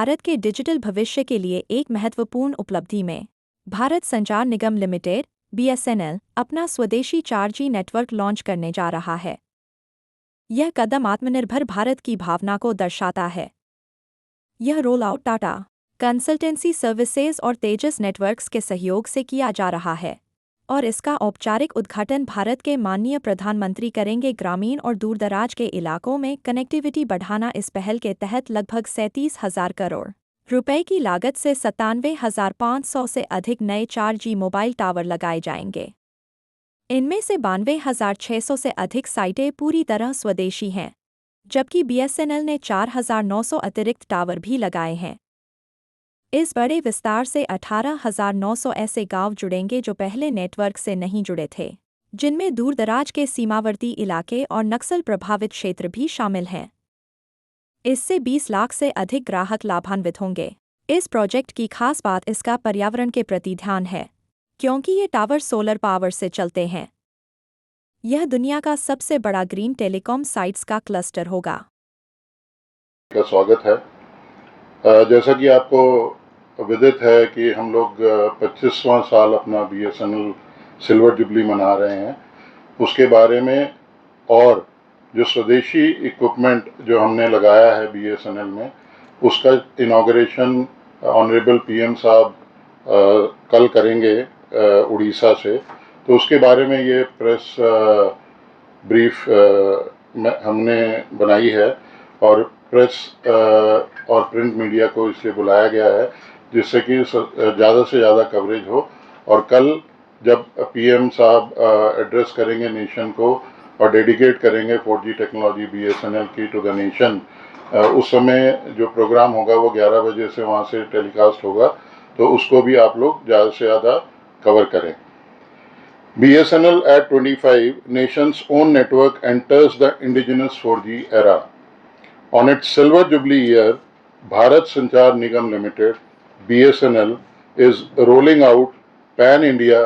भारत के डिजिटल भविष्य के लिए एक महत्वपूर्ण उपलब्धि में भारत संचार निगम लिमिटेड (BSNL) अपना स्वदेशी 4G नेटवर्क लॉन्च करने जा रहा है। यह कदम आत्मनिर्भर भारत की भावना को दर्शाता है। यह roll out Tata consultancy services और तेजस नेटवर्क्स के सहयोग से किया जा रहा है और इसका औपचारिक उद्घाटन भारत के माननीय प्रधानमंत्री करेंगे। ग्रामीण और दूरदराज के इलाकों में कनेक्टिविटी बढ़ाना। इस पहल के तहत लगभग 37,000 करोड़ रुपए की लागत से 97,500 से अधिक नए 4G मोबाइल टावर लगाए जाएंगे। इनमें से 92,600 से अधिक साइटें पूरी तरह स्वदेशी हैं, जबकि BSNL ने 4,900 अतिरिक्त टावर भी लगाए हैं। इस बड़े विस्तार से 18,900 ऐसे गांव जुड़ेंगे जो पहले नेटवर्क से नहीं जुड़े थे, जिनमें दूरदराज के सीमावर्ती इलाके और नक्सल प्रभावित क्षेत्र भी शामिल हैं। इससे 20 लाख से अधिक ग्राहक लाभान्वित होंगे। इस प्रोजेक्ट की खास बात इसका पर्यावरण के प्रति ध्यान है, क्योंकि ये टावर सोलर पावर से चलते हैं। यह दुनिया का सबसे बड़ा ग्रीन टेलीकॉम साइट्स का क्लस्टर होगा। का स्वागत है। जैसा कि आपको विदित है कि हम लोग 25वां साल अपना BSNL सिल्वर जुबली मना रहे हैं। उसके बारे में और जो स्वदेशी इक्विपमेंट जो हमने लगाया है BSNL में, उसका इनॉग्रेशन ऑनरेबल PM साहब कल करेंगे उड़ीसा से। तो उसके बारे में ये प्रेस ब्रीफ हमने बनाई है और प्रेस और प्रिंट मीडिया को इसलिए बुलाया गया है जिससे कि ज़्यादा से ज़्यादा कवरेज हो। और कल जब PM साहब एड्रेस करेंगे नेशन को और डेडिकेट करेंगे 4G टेक्नोलॉजी BSNL की टू द नेशन, उस समय जो प्रोग्राम होगा वो 11 बजे से वहाँ से टेलीकास्ट होगा, तो उसको भी आप लोग ज़्यादा से ज़्यादा कवर करें। BSNL at 25, nation's own network enters the indigenous 4G era. On its silver jubilee year, Bharat Sanchar Nigam Limited (BSNL) is rolling out pan-India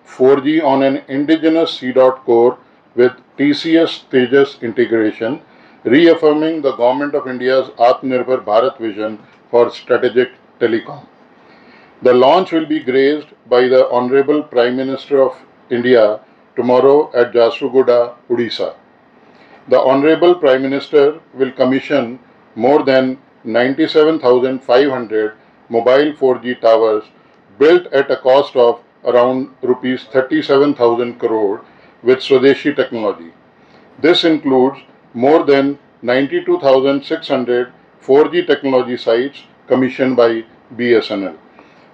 4G on an indigenous C-dot core with TCS Tejas integration, reaffirming the Government of India's Atmanirbhar Bharat vision for strategic telecom. The launch will be graced by the Honorable Prime Minister of India tomorrow at Jharsuguda, Odisha. The Honorable Prime Minister will commission more than 97,500 mobile 4G towers built at a cost of around rupees 37,000 crore with Swadeshi technology. This includes more than 92,600 4G technology sites commissioned by BSNL.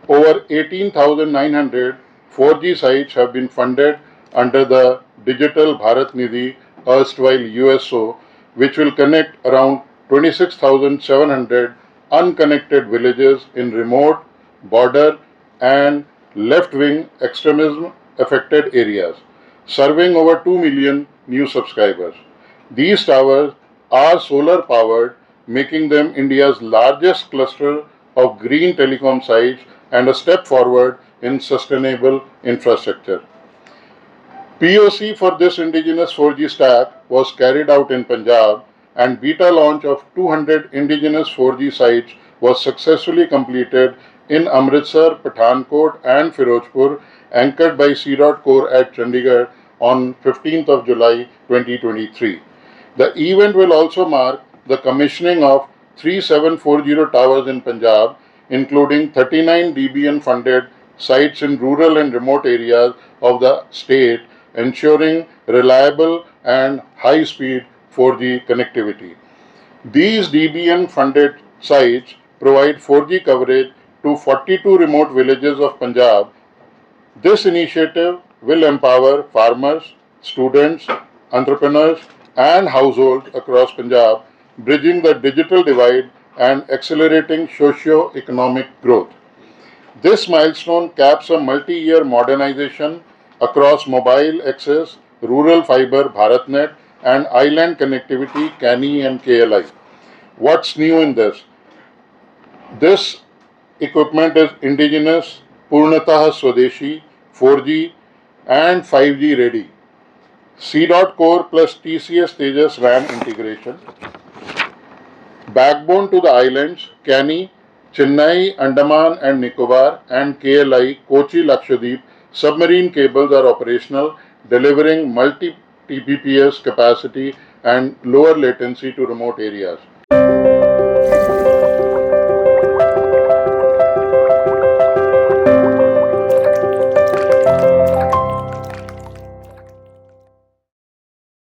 Over 18,900 4G sites have been funded under the Digital Bharat Nidhi, erstwhile USO, which will connect around 26,700 unconnected villages in remote, border and left-wing extremism affected areas, serving over 2 million new subscribers. These towers are solar powered, making them India's largest cluster of green telecom sites and a step forward in sustainable infrastructure. POC for this indigenous 4G stack was carried out in Punjab, and beta launch of 200 indigenous 4G sites was successfully completed in Amritsar, Pathankot and Firozpur, anchored by C-dot core at Chandigarh on 15th of July 2023. The event will also mark the commissioning of 3740 towers in Punjab, including 39 DBN funded sites in rural and remote areas of the state, ensuring reliable and high speed 4G connectivity. These DBN funded sites provide 4G coverage to 42 remote villages of Punjab. This initiative will empower farmers, students, entrepreneurs and households across Punjab, bridging the digital divide and accelerating socio-economic growth. This milestone caps a multi-year modernization across mobile access, rural fiber BharatNet and island connectivity CANI and KLI. What's new in this? This equipment is indigenous, Purnatah Swadeshi, 4G and 5G ready. C-dot core plus TCS Tejas RAM integration. Backbone to the islands, CANI Chennai, Andaman and Nicobar, and KLI, Kochi, Lakshadweep submarine cables are operational, delivering multi Tbps capacity and lower latency to remote areas.